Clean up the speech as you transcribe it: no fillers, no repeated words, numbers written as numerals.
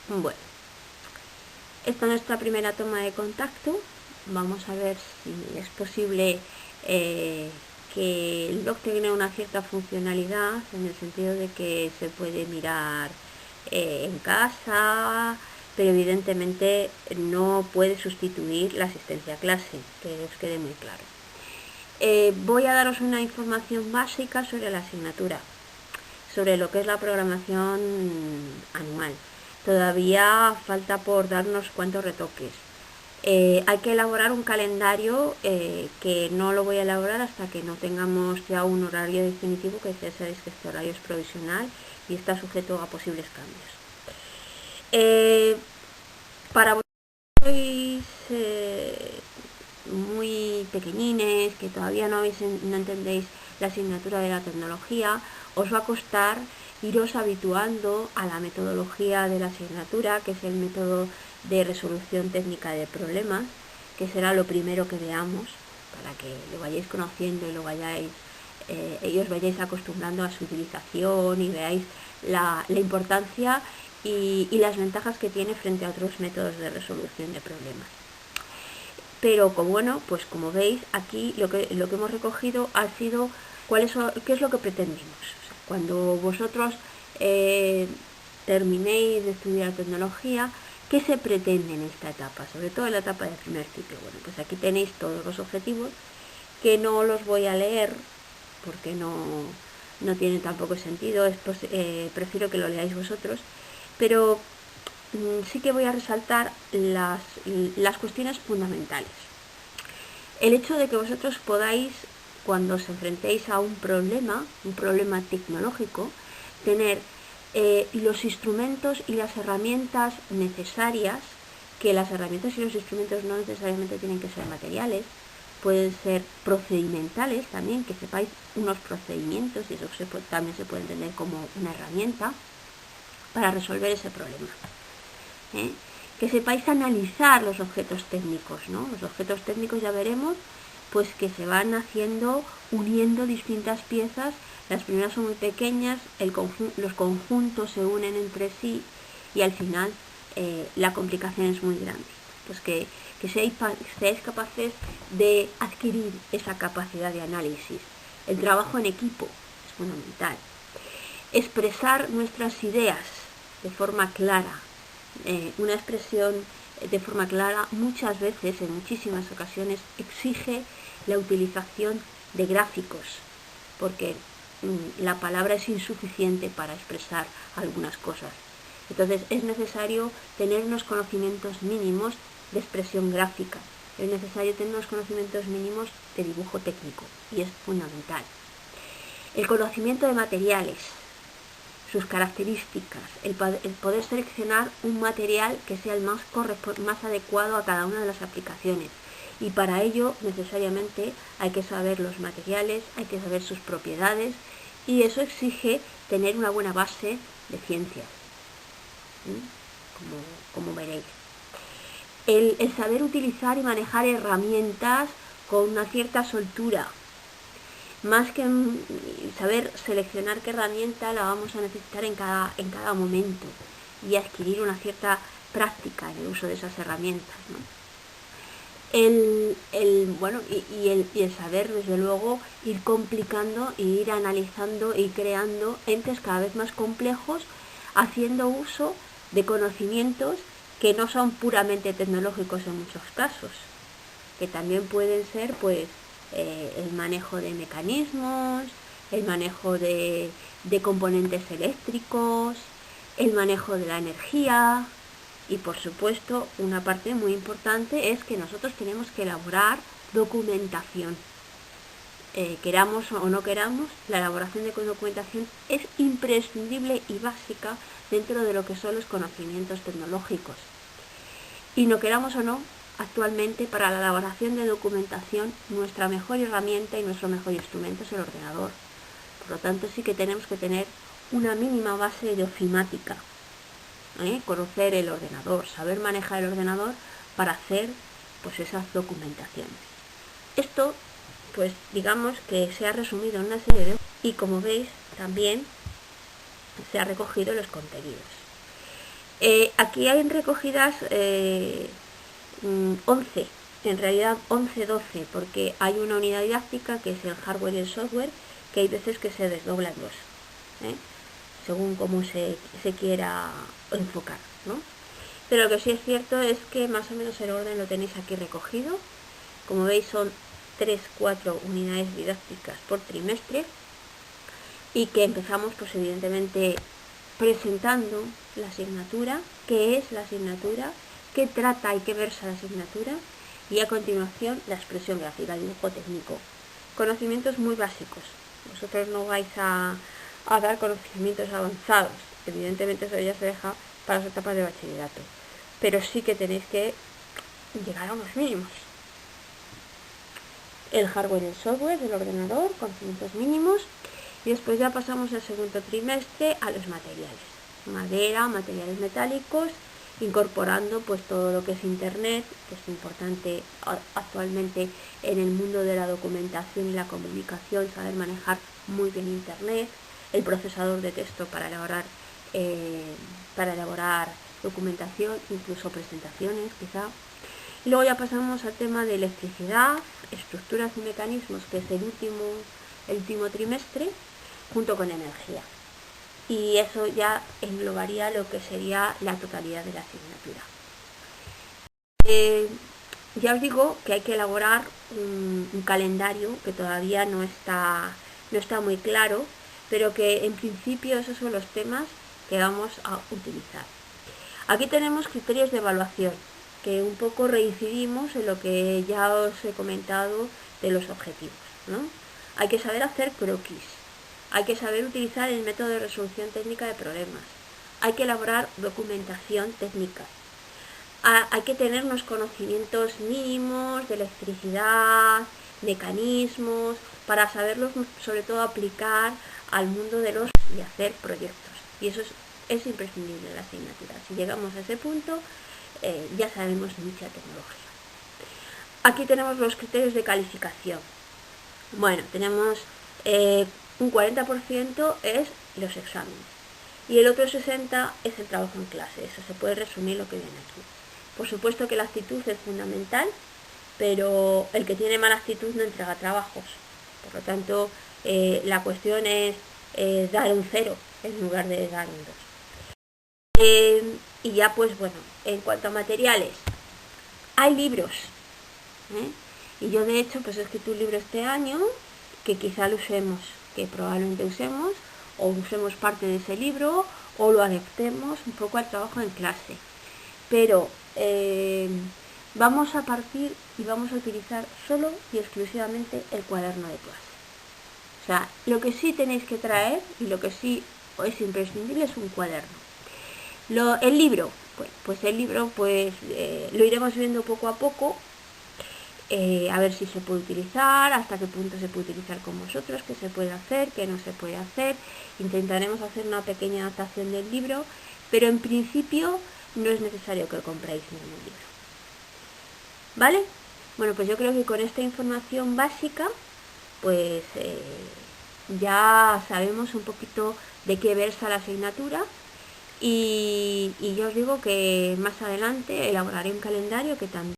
Bueno, esta es nuestra primera toma de contacto. Vamos a ver si es posible que el blog tenga una cierta funcionalidad, en el sentido de que se puede mirar en casa, pero evidentemente no puede sustituir la asistencia a clase, que os quede muy claro. Voy a daros una información básica sobre la asignatura, sobre lo que es la programación anual. Todavía falta por darnos cuantos retoques. Hay que elaborar un calendario que no lo voy a elaborar hasta que no tengamos ya un horario definitivo, que ya sabéis que este horario es provisional y está sujeto a posibles cambios. Para vosotros sois muy pequeñines, que todavía no entendéis la asignatura de la tecnología, os va a costar iros habituando a la metodología de la asignatura, que es el método de resolución técnica de problemas, que será lo primero que veamos, para que lo vayáis conociendo y lo vayáis os vayáis acostumbrando a su utilización y veáis la importancia y las ventajas que tiene frente a otros métodos de resolución de problemas. Pero pues como veis, aquí lo que hemos recogido ha sido qué es lo que pretendemos. O sea, cuando vosotros terminéis de estudiar tecnología, ¿qué se pretende en esta etapa? Sobre todo en la etapa de primer ciclo. Bueno, pues aquí tenéis todos los objetivos, que no los voy a leer porque no tiene tampoco sentido, prefiero que lo leáis vosotros, pero sí que voy a resaltar las cuestiones fundamentales. El hecho de que vosotros podáis, cuando os enfrentéis a un problema tecnológico, tener los instrumentos y las herramientas necesarias, que las herramientas y los instrumentos no necesariamente tienen que ser materiales, pueden ser procedimentales también, que sepáis unos procedimientos, y eso también se puede entender como una herramienta para resolver ese problema. Que sepáis analizar los objetos técnicos, ¿no? Los objetos técnicos, ya veremos, pues que se van uniendo distintas piezas. Las primeras son muy pequeñas, los conjuntos se unen entre sí y al final la complicación es muy grande. Pues que seáis capaces de adquirir esa capacidad de análisis. El trabajo en equipo es fundamental. Expresar nuestras ideas de forma clara. Una expresión de forma clara muchas veces, en muchísimas ocasiones, exige la utilización de gráficos, porque la palabra es insuficiente para expresar algunas cosas. Entonces es necesario tener unos conocimientos mínimos de expresión gráfica, es necesario tener unos conocimientos mínimos de dibujo técnico, y es fundamental. El conocimiento de materiales, sus características, el poder seleccionar un material que sea el más adecuado a cada una de las aplicaciones, y para ello necesariamente hay que saber los materiales, hay que saber sus propiedades, y eso exige tener una buena base de ciencias, como veréis. El saber utilizar y manejar herramientas con una cierta soltura, más que saber seleccionar qué herramienta la vamos a necesitar en cada momento, y adquirir una cierta práctica en el uso de esas herramientas, ¿no? El saber, desde luego, ir complicando e ir analizando y creando entes cada vez más complejos, haciendo uso de conocimientos que no son puramente tecnológicos en muchos casos, que también pueden ser pues el manejo de mecanismos, el manejo de componentes eléctricos, el manejo de la energía, y por supuesto una parte muy importante es que nosotros tenemos que elaborar documentación. Queramos o no queramos, la elaboración de documentación es imprescindible y básica dentro de lo que son los conocimientos tecnológicos. Y no queramos o no, actualmente para la elaboración de documentación nuestra mejor herramienta y nuestro mejor instrumento es el ordenador. Por lo tanto, sí que tenemos que tener una mínima base de ofimática, conocer el ordenador, saber manejar el ordenador para hacer pues esas documentaciones. Esto pues digamos que se ha resumido en una serie de... y como veis también se ha recogido los contenidos. Aquí hay recogidas 11, en realidad 11-12, porque hay una unidad didáctica que es el hardware y el software, que hay veces que se desdoblan dos, según cómo se quiera enfocar, ¿no? Pero lo que sí es cierto es que más o menos el orden lo tenéis aquí recogido. Como veis, son 3-4 unidades didácticas por trimestre, y que empezamos pues evidentemente presentando la asignatura, qué es la asignatura, qué trata y qué versa la asignatura, y a continuación la expresión gráfica, el dibujo técnico. Conocimientos muy básicos. Vosotros no vais a dar conocimientos avanzados, evidentemente eso ya se deja para las etapas de bachillerato, pero sí que tenéis que llegar a unos mínimos. El hardware y el software del ordenador, conocimientos mínimos. Y después ya pasamos al segundo trimestre a los materiales, madera, materiales metálicos, incorporando pues todo lo que es internet, que es importante actualmente en el mundo de la documentación y la comunicación, saber manejar muy bien internet, el procesador de texto para elaborar documentación, incluso presentaciones quizá. Y luego ya pasamos al tema de electricidad, estructuras y mecanismos, que es el último trimestre, junto con energía. Y eso ya englobaría lo que sería la totalidad de la asignatura. Ya os digo que hay que elaborar un calendario que todavía no está muy claro, pero que en principio esos son los temas que vamos a utilizar. Aquí tenemos criterios de evaluación, que un poco reincidimos en lo que ya os he comentado de los objetivos, ¿no? Hay que saber hacer croquis, hay que saber utilizar el método de resolución técnica de problemas, hay que elaborar documentación técnica, hay que tener unos conocimientos mínimos de electricidad, mecanismos, para saberlos sobre todo aplicar al mundo y hacer proyectos. Y eso es imprescindible en la asignatura. Si llegamos a ese punto, ya sabemos mucha tecnología. Aquí tenemos los criterios de calificación. Bueno, tenemos un 40% es los exámenes y el otro 60% es el trabajo en clase. Eso se puede resumir lo que viene aquí. Por supuesto que la actitud es fundamental, pero el que tiene mala actitud no entrega trabajos. Por lo tanto, la cuestión es dar un 0 en lugar de dar un 2. Y ya pues bueno, en cuanto a materiales, hay libros, y yo de hecho pues he escrito un libro este año que quizá lo usemos, que probablemente usemos, o usemos parte de ese libro, o lo adaptemos un poco al trabajo en clase. Pero vamos a partir y vamos a utilizar solo y exclusivamente el cuaderno de clase. O sea, lo que sí tenéis que traer y lo que sí es imprescindible es un cuaderno. El libro, pues el libro lo iremos viendo poco a poco, a ver si se puede utilizar, hasta qué punto se puede utilizar con vosotros, qué se puede hacer, qué no se puede hacer. Intentaremos hacer una pequeña adaptación del libro, pero en principio no es necesario que compréis ningún libro. ¿Vale? Bueno, pues yo creo que con esta información básica, pues ya sabemos un poquito de qué versa la asignatura. Y yo os digo que más adelante elaboraré un calendario que también